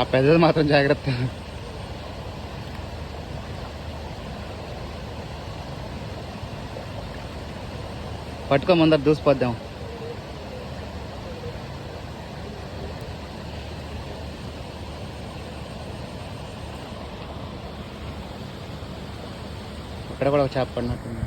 ఆ పెద్దది మాత్రం జాగ్రత్త. పట్టుకో, ముందర దూసిపోద్దాం. ఇక్కడ కూడా ఒక చేప పడినట్టుంది.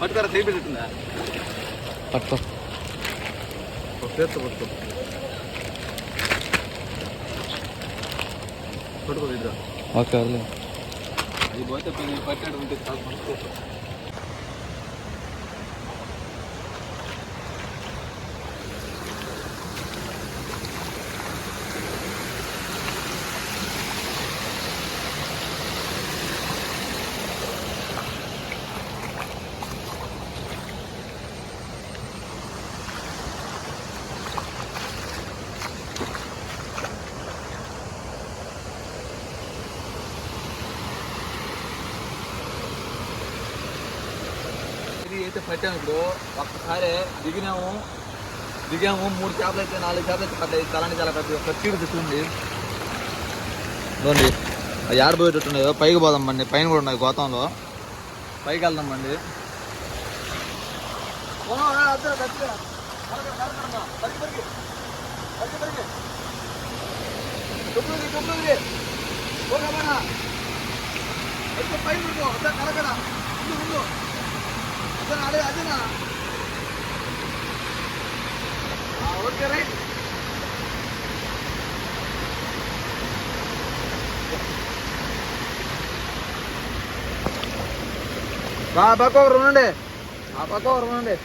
పట్టుకోరా, తీపిస్తుందా? పట్టుకో. పట్టుకో పట్టుకో ఇద్దరు. ఓకే, వదిలే. అది పోతే పట్టాడు ఉంటే పట్టుకో. అయితే పట్టాము. ఇప్పుడు ఒక్కసారి దిగాము 3 చేపలు అయితే 4 చేపలు అయితే పడ్డాయి. తలాంటి చాలా పెద్ద ఖర్చు తెచ్చుంది. చూడండి అది ఆడిపోయేటట్టున్నాయో. పైకి పోదాం బండి, పైన కూడా ఉన్నాయి గోతంలో. పైకి వెళ్దాం బండి. అదేనా ఓకే రైట్. ఆ పక్క ఒకరు ఉండండి, ఆ పక్క ఒకరు ఉండండి.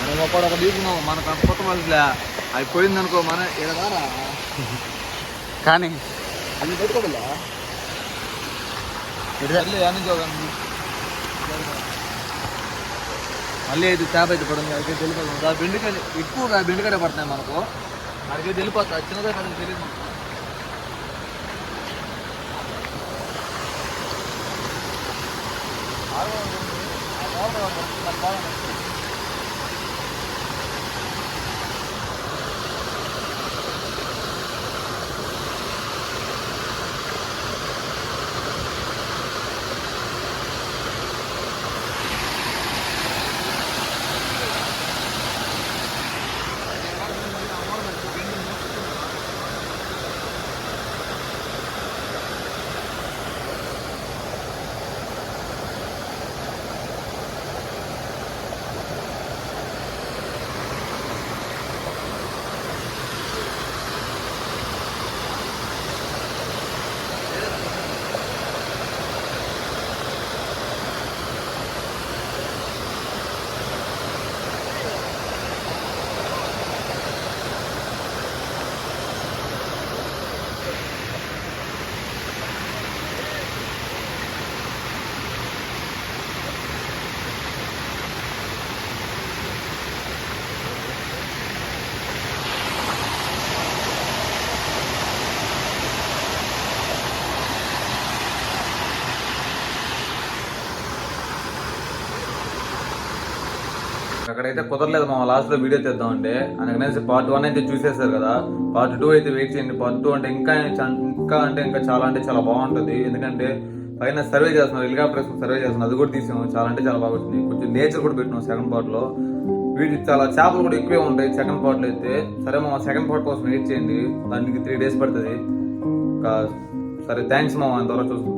మనం ఒక తీసుకున్నాం, మనకు అంత కొత్త మనుషులే. అవి పోయిందనుకో మన ఎడదారా కానీ అది పెట్టుకోబోలే మళ్ళీ అయితే చేప అయితే పడుతుంది. అడిగి తెలిపోతుంది. బెండకాయలు ఎక్కువగా బెండకాయ పడుతున్నాయి మనకు. అడిగి తెలిపోతా చిన్నదే పడుతుంది తెలియదు. అక్కడైతే కుదరలేదు మా లాస్ట్ లో వీడియో తెద్దామంటే. అందుకనేసి పార్ట్ 1 అయితే చూసేసారు కదా. పార్ట్ 2 అయితే వెయిట్ చేయండి. పార్ట్ 2 అంటే ఇంకా చాలా బాగుంటుంది. ఎందుకంటే పైన సర్వే చేస్తున్నారు, హెలికాప్టర్ సర్వే చేస్తున్నారు. అది కూడా తీసాము. చాలా అంటే చాలా బాగా వచ్చింది. కొంచెం నేచర్ కూడా పెట్టినాం సెకండ్ పార్ట్ లో. వీటి చాలా చేపలు కూడా ఎక్కువే ఉంటాయి సెకండ్ పార్ట్ లో అయితే. సరే మా సెకండ్ పార్ట్ కోసం వెయిట్ చేయండి. దానికి 3 days పడుతుంది. సరే థ్యాంక్స్ మామ, అంతవరకు చూస్తుంది.